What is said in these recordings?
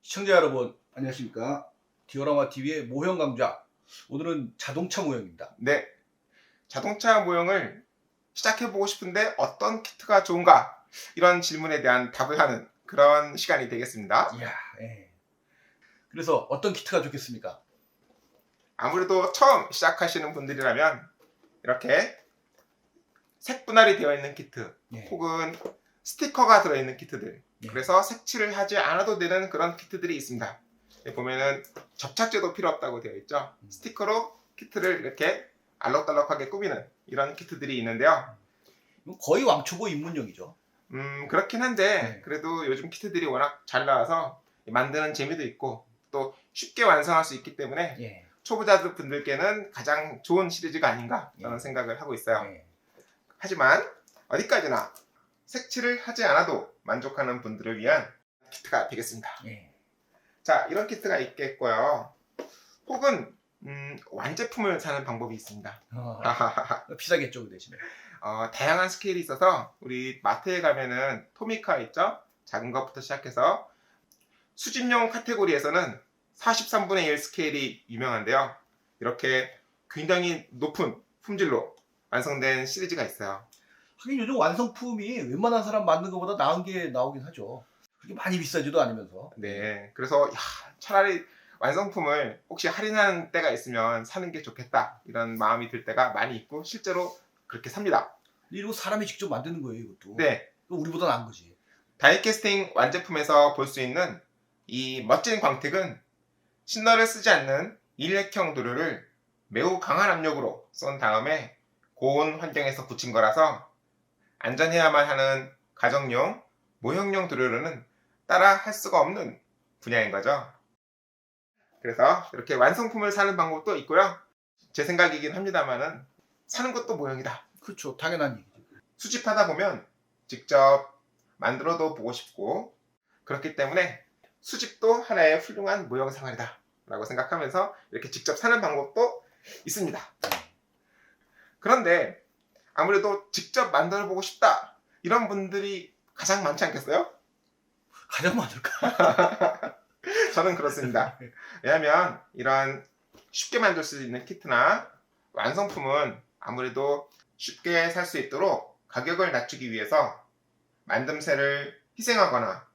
시청자 여러분 안녕하십니까. 디오라마 TV의 모형 강좌. 오늘은 자동차 모형입니다. 네, 자동차 모형을 시작해보고 싶은데 어떤 키트가 좋은가? 이런 질문에 대한 답을 하는 그런 시간이 되겠습니다. 이야, 예. 그래서 어떤 키트가 좋겠습니까? 아무래도 처음 시작하시는 분들이라면 이렇게 색 분할이 되어 있는 키트 예. 혹은 스티커가 들어있는 키트들, 예. 그래서 색칠을 하지 않아도 되는 그런 키트들이 있습니다. 여기 보면은 접착제도 필요 없다고 되어 있죠. 스티커로 키트를 이렇게 알록달록하게 꾸미는 이런 키트들이 있는데요. 거의 왕초보 입문용이죠. 그렇긴 한데 네. 그래도 요즘 키트들이 워낙 잘 나와서 만드는 재미도 있고 또 쉽게 완성할 수 있기 때문에 예. 초보자들 분들께는 가장 좋은 시리즈가 아닌가 라는 예. 생각을 하고 있어요. 예. 하지만 어디까지나 색칠을 하지 않아도 만족하는 분들을 위한 키트가 되겠습니다. 예. 자, 이런 키트가 있겠고요. 혹은 완제품을 사는 방법이 있습니다. 비싸겠죠, 그 대신에. 다양한 스케일이 있어서 우리 마트에 가면은 토미카 있죠? 작은 것부터 시작해서 수집용 카테고리에서는 43분의 1 스케일이 유명한데요. 이렇게 굉장히 높은 품질로 완성된 시리즈가 있어요. 하긴 요즘 완성품이 웬만한 사람 만든 것보다 나은 게 나오긴 하죠. 그렇게 많이 비싸지도 않으면서. 네, 그래서 차라리 완성품을 혹시 할인하는 때가 있으면 사는 게 좋겠다 이런 마음이 들 때가 많이 있고 실제로 그렇게 삽니다. 이거 사람이 직접 만드는 거예요, 이것도. 네, 우리보다 나은 거지. 다이캐스팅 완제품에서 볼 수 있는 이 멋진 광택은 신너를 쓰지 않는 일렉형 도료를 매우 강한 압력으로 쏜 다음에 고온 환경에서 굳힌 거라서 안전해야만 하는 가정용, 모형용 도료로는 따라 할 수가 없는 분야인 거죠. 그래서 이렇게 완성품을 사는 방법도 있고요. 제 생각이긴 합니다만은 사는 것도 모형이다. 그렇죠, 당연한 얘기죠. 수집하다 보면 직접 만들어도 보고 싶고 그렇기 때문에 수집도 하나의 훌륭한 모형 생활이다 라고 생각하면서 이렇게 직접 사는 방법도 있습니다. 그런데 아무래도 직접 만들어 보고 싶다 이런 분들이 가장 많지 않겠어요? 가장 많을까? 저는 그렇습니다. 왜냐하면 이런 쉽게 만들 수 있는 키트나 완성품은 아무래도 쉽게 살 수 있도록 가격을 낮추기 위해서 만듦새를 희생하거나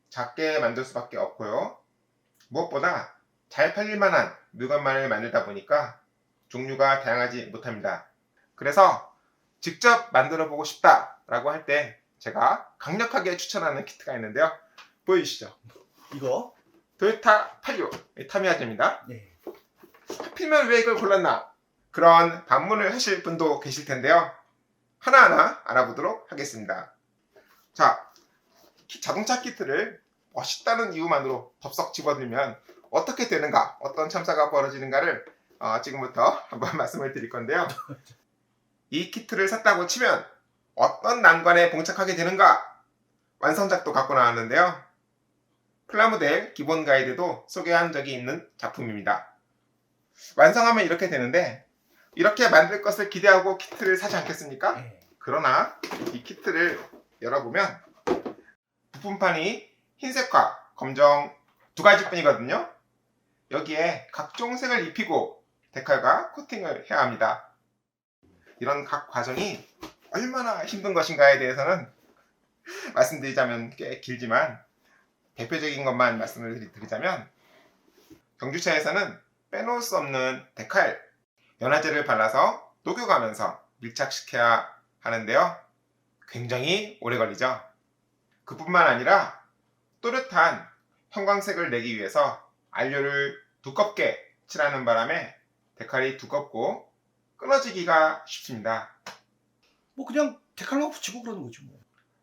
작게 만들 수밖에 없고요. 무엇보다 잘 팔릴 만한 물건만을 만들다 보니까 종류가 다양하지 못합니다. 그래서 직접 만들어 보고 싶다 라고 할 때 제가 강력하게 추천하는 키트가 있는데요. 보여주시죠. 이거? 토요타 86 타미야제입니다. 네. 하필이면 왜 이걸 골랐나? 그런 반문을 하실 분도 계실 텐데요. 하나하나 알아보도록 하겠습니다. 자, 자동차 키트를 멋있다는 이유만으로 덥석 집어들면 어떻게 되는가, 어떤 참사가 벌어지는가를 지금부터 한번 말씀을 드릴 건데요. 이 키트를 샀다고 치면 어떤 난관에 봉착하게 되는가? 완성작도 갖고 나왔는데요. 플라모델 기본 가이드도 소개한 적이 있는 작품입니다. 완성하면 이렇게 되는데 이렇게 만들 것을 기대하고 키트를 사지 않겠습니까? 네. 그러나 이 키트를 열어보면 부품판이 흰색과 검정 두 가지뿐이거든요. 여기에 각종 색을 입히고 데칼과 코팅을 해야 합니다. 이런 각 과정이 얼마나 힘든 것인가에 대해서는 말씀드리자면 꽤 길지만 대표적인 것만 말씀을 드리자면 경주차에서는 빼놓을 수 없는 데칼, 연화제를 발라서 녹여가면서 밀착시켜야 하는데요. 굉장히 오래 걸리죠. 그뿐만 아니라 또렷한 형광색을 내기 위해서 안료를 두껍게 칠하는 바람에 데칼이 두껍고 끊어지기가 쉽습니다. 뭐 그냥 데칼만 붙이고 그러는 거지 뭐.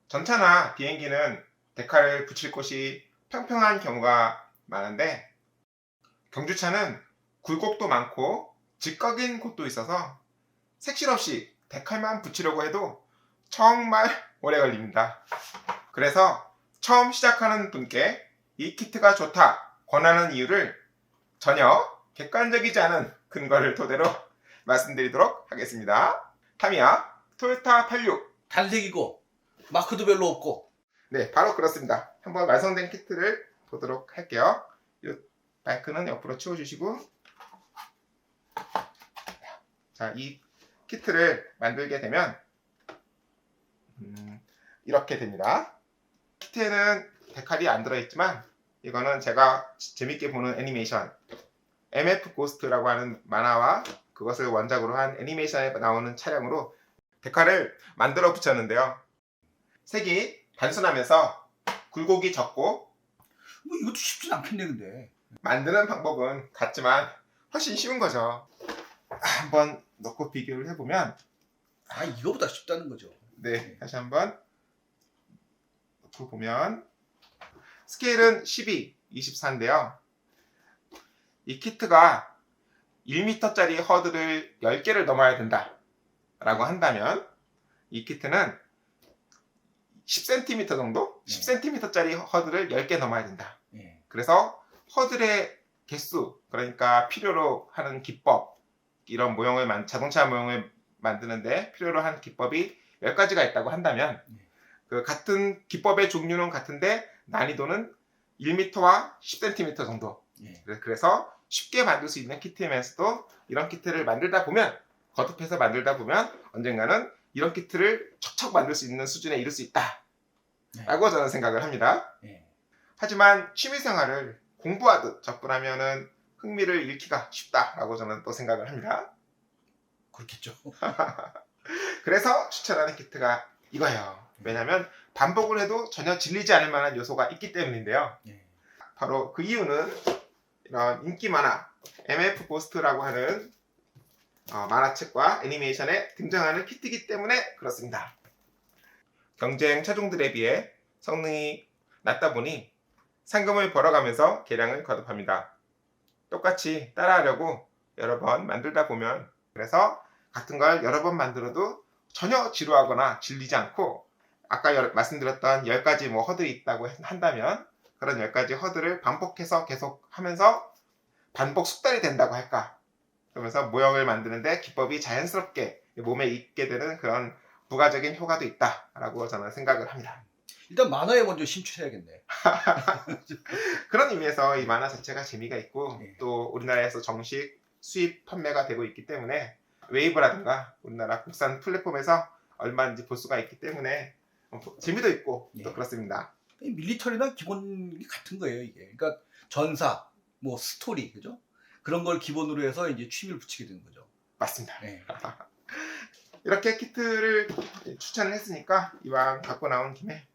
전차나 비행기는 데칼을 붙일 곳이 평평한 경우가 많은데 경주차는 굴곡도 많고 직각인 곳도 있어서 색칠 없이 데칼만 붙이려고 해도 정말 오래 걸립니다. 그래서 처음 시작하는 분께 이 키트가 좋다 권하는 이유를 전혀 객관적이지 않은 근거를 토대로 말씀드리도록 하겠습니다. 타미야 토요타 86. 단색이고 마크도 별로 없고. 네, 바로 그렇습니다. 한번 완성된 키트를 보도록 할게요. 이 마이크는 옆으로 치워주시고, 자, 이 키트를 만들게 되면 이렇게 됩니다. 키트에는 데칼이 안 들어있지만 이거는 제가 재밌게 보는 애니메이션 MF 고스트라고 하는 만화와 그것을 원작으로 한 애니메이션에 나오는 차량으로 데칼을 만들어 붙였는데요. 색이 단순하면서 굴곡이 적고 뭐 이것도 쉽진 않겠네 근데. 만드는 방법은 같지만 훨씬 쉬운 거죠. 한번 넣고 비교를 해보면 아 이거보다 쉽다는 거죠. 네, 다시 한번 놓고 보면 스케일은 12, 24인데요. 이 키트가 1m짜리 허들을 10개를 넘어야 된다 라고 한다면 이 키트는 10cm 정도? 10cm짜리 허들을 10개 넘어야 된다. 그래서 허들의 개수, 그러니까 필요로 하는 기법, 이런 모형을 자동차 모형을 만드는데 필요로 한 기법이 10가지가 있다고 한다면 그 같은 기법의 종류는 같은데 난이도는 1m와 10cm 정도. 그래서 쉽게 만들 수 있는 키트이면서도 이런 키트를 만들다 보면 거듭해서 만들다 보면 언젠가는 이런 키트를 척척 만들 수 있는 수준에 이를 수 있다 라고 저는 생각을 합니다. 하지만 취미생활을 공부하듯 접근하면은 흥미를 잃기가 쉽다라고 저는 또 생각을 합니다. 그렇겠죠. 그래서 추천하는 키트가 이거예요. 왜냐하면 반복을 해도 전혀 질리지 않을 만한 요소가 있기 때문인데요. 바로 그 이유는 이런 인기 만화 MF 고스트라고 하는 만화책과 애니메이션에 등장하는 키트이기 때문에 그렇습니다. 경쟁 차종들에 비해 성능이 낮다 보니 상금을 벌어가면서 개량을 거듭합니다. 똑같이 따라하려고 여러 번 만들다 보면 그래서 같은 걸 여러 번 만들어도 전혀 지루하거나 질리지 않고 아까 말씀드렸던 10가지 허들이 있다고 한다면 그런 10가지 허들을 반복해서 계속 하면서 반복 숙달이 된다고 할까. 그러면서 모형을 만드는데 기법이 자연스럽게 몸에 익게 되는 그런 부가적인 효과도 있다라고 저는 생각을 합니다. 일단 만화에 먼저 심취해야겠네. 그런 의미에서 이 만화 자체가 재미가 있고 또 우리나라에서 정식 수입 판매가 되고 있기 때문에 웨이브라든가 우리나라 국산 플랫폼에서 얼마인지 볼 수가 있기 때문에 재미도 있고 또 그렇습니다. 밀리터리나 기본이 같은 거예요 이게. 그러니까 전사, 뭐 스토리, 그죠? 그런 걸 기본으로 해서 이제 취미를 붙이게 되는 거죠. 맞습니다. 이렇게 키트를 추천을 했으니까 이왕 갖고 나온 김에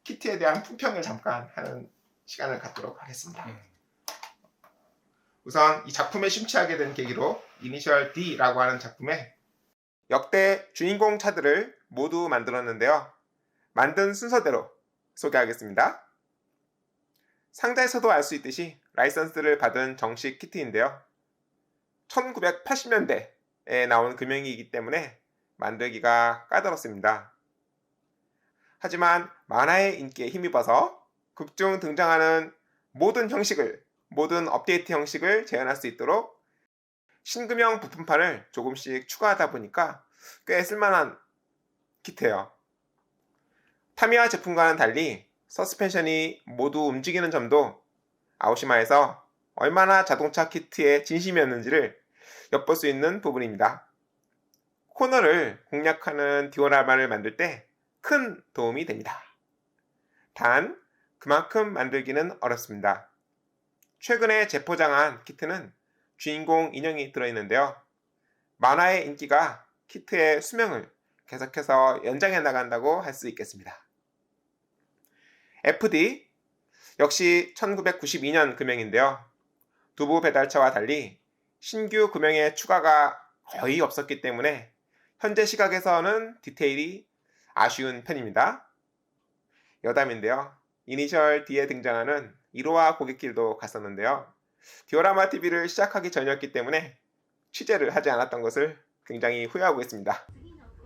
키트에 대한 품평을 잠깐 하는 시간을 갖도록 하겠습니다. 우선 이 작품에 심취하게 된 계기로 이니셜 D라고 하는 작품에 역대 주인공 차들을 모두 만들었는데요. 만든 순서대로 소개하겠습니다. 상자에서도 알 수 있듯이 라이선스를 받은 정식 키트인데요. 1980년대에 나온 금형이기 때문에 만들기가 까다롭습니다. 하지만 만화의 인기에 힘입어서 극중 등장하는 모든 업데이트 형식을 재현할 수 있도록 신금형 부품판을 조금씩 추가하다 보니까 꽤 쓸만한 키트예요. 타미야 제품과는 달리 서스펜션이 모두 움직이는 점도 아오시마에서 얼마나 자동차 키트의 진심이었는지를 엿볼 수 있는 부분입니다. 코너를 공략하는 디오라마를 만들 때 큰 도움이 됩니다. 단, 그만큼 만들기는 어렵습니다. 최근에 재포장한 키트는 주인공 인형이 들어있는데요. 만화의 인기가 키트의 수명을 계속해서 연장해 나간다고 할 수 있겠습니다. FD 역시 1992년 금형인데요. 두부 배달차와 달리 신규 금형의 추가가 거의 없었기 때문에 현재 시각에서는 디테일이 아쉬운 편입니다. 여담인데요. 이니셜 D에 등장하는 1호화 고객길도 갔었는데요. 디오라마 TV를 시작하기 전이었기 때문에 취재를 하지 않았던 것을 굉장히 후회하고 있습니다.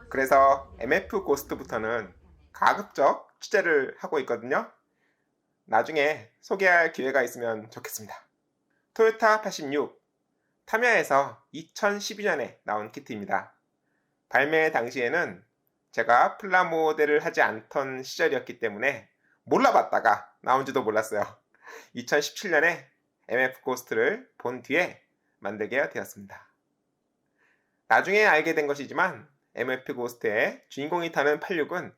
그래서 MF 고스트부터는 가급적 취재를 하고 있거든요. 나중에 소개할 기회가 있으면 좋겠습니다. 토요타 86 타미야에서 2012년에 나온 키트입니다. 발매 당시에는 제가 플라모델을 하지 않던 시절이었기 때문에 몰라봤다가 나온지도 몰랐어요. 2017년에 MF 고스트를 본 뒤에 만들게 되었습니다. 나중에 알게 된 것이지만 MF 고스트의 주인공이 타는 86은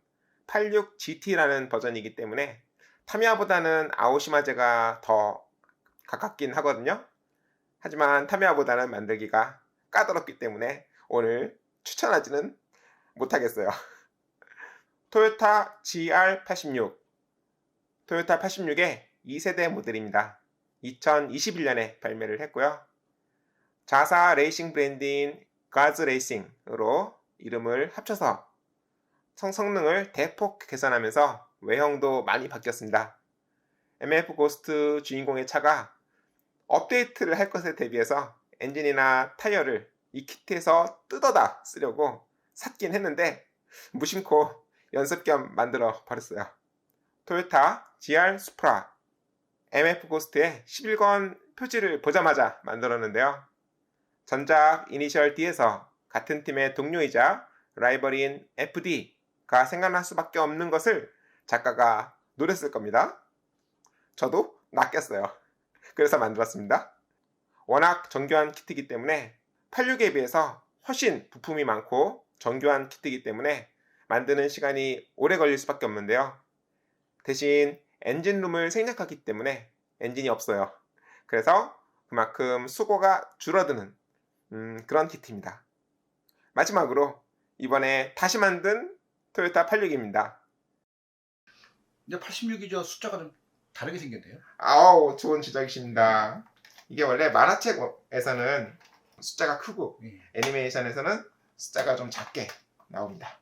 86GT라는 버전이기 때문에 타미야보다는 아오시마제가 더 가깝긴 하거든요. 하지만 타미야보다는 만들기가 까다롭기 때문에 오늘 추천하지는 못하겠어요. 토요타 GR86 토요타 86의 2세대 모델입니다. 2021년에 발매를 했고요. 자사 레이싱 브랜드인 가즈 레이싱으로 이름을 합쳐서 성능을 대폭 개선하면서 외형도 많이 바뀌었습니다. MF 고스트 주인공의 차가 업데이트를 할 것에 대비해서 엔진이나 타이어를 이 키트에서 뜯어다 쓰려고 샀긴 했는데 무심코 연습 겸 만들어 버렸어요. 토요타 GR 수프라 MF 고스트의 11권 표지를 보자마자 만들었는데요. 전작 이니셜 D에서 같은 팀의 동료이자 라이벌인 FD가 생각날 수밖에 없는 것을 작가가 노렸을 겁니다. 저도 낚였어요. 그래서 만들었습니다. 워낙 정교한 키트이기 때문에 86에 비해서 훨씬 부품이 많고 정교한 키트이기 때문에 만드는 시간이 오래 걸릴 수밖에 없는데요. 대신 엔진룸을 생략하기 때문에 엔진이 없어요. 그래서 그만큼 수고가 줄어드는 그런 키트입니다. 마지막으로 이번에 다시 만든 토요타 86입니다. 근데 86이죠. 숫자가 좀 다르게 생겼네요. 아우, 좋은 지적이십니다. 이게 원래 만화책에서는 숫자가 크고 애니메이션에서는 숫자가 좀 작게 나옵니다.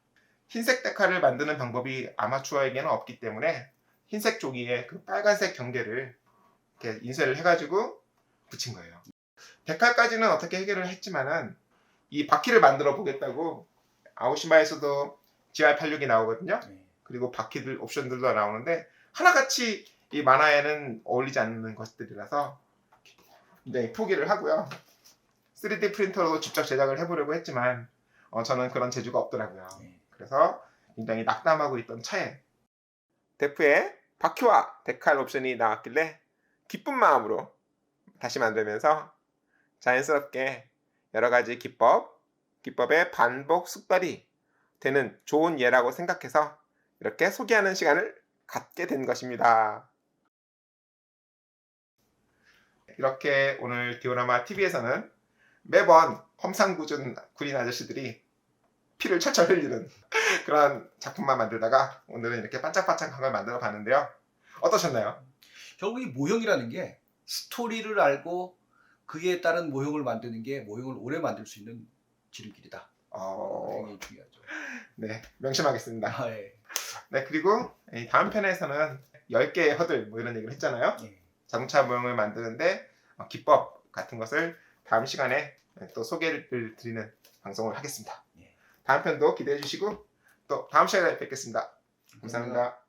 흰색 데칼을 만드는 방법이 아마추어에게는 없기 때문에 흰색 종이에 그 빨간색 경계를 이렇게 인쇄를 해가지고 붙인 거예요. 데칼까지는 어떻게 해결을 했지만은 이 바퀴를 만들어 보겠다고 아오시마에서도 GR86이 나오거든요. 그리고 바퀴들 옵션들도 나오는데 하나같이 이 만화에는 어울리지 않는 것들이라서 굉장히 포기를 하고요. 3D 프린터로 직접 제작을 해보려고 했지만 저는 그런 재주가 없더라고요. 그래서 굉장히 낙담하고 있던 차에 데프의 바퀴와 데칼 옵션이 나왔길래 기쁜 마음으로 다시 만들면서 자연스럽게 여러가지 기법의 반복 숙달이 되는 좋은 예라고 생각해서 이렇게 소개하는 시간을 갖게 된 것입니다. 이렇게 오늘 디오라마 TV에서는 매번 험상궂은 구린 아저씨들이 피를 철철 흘리는 그런 작품만 만들다가 오늘은 이렇게 반짝반짝한 걸 만들어 봤는데요. 어떠셨나요? 결국 이 모형이라는 게 스토리를 알고 그에 따른 모형을 만드는 게 모형을 오래 만들 수 있는 지름길이다. 굉장히 중요하죠. 네, 명심하겠습니다. 아, 예. 네, 그리고 이 다음 편에서는 10개의 허들 뭐 이런 얘기를 했잖아요. 자동차 모형을 만드는데 기법 같은 것을 다음 시간에 또 소개를 드리는 방송을 하겠습니다. 다음 편도 기대해 주시고 또 다음 시간에 뵙겠습니다. 감사합니다.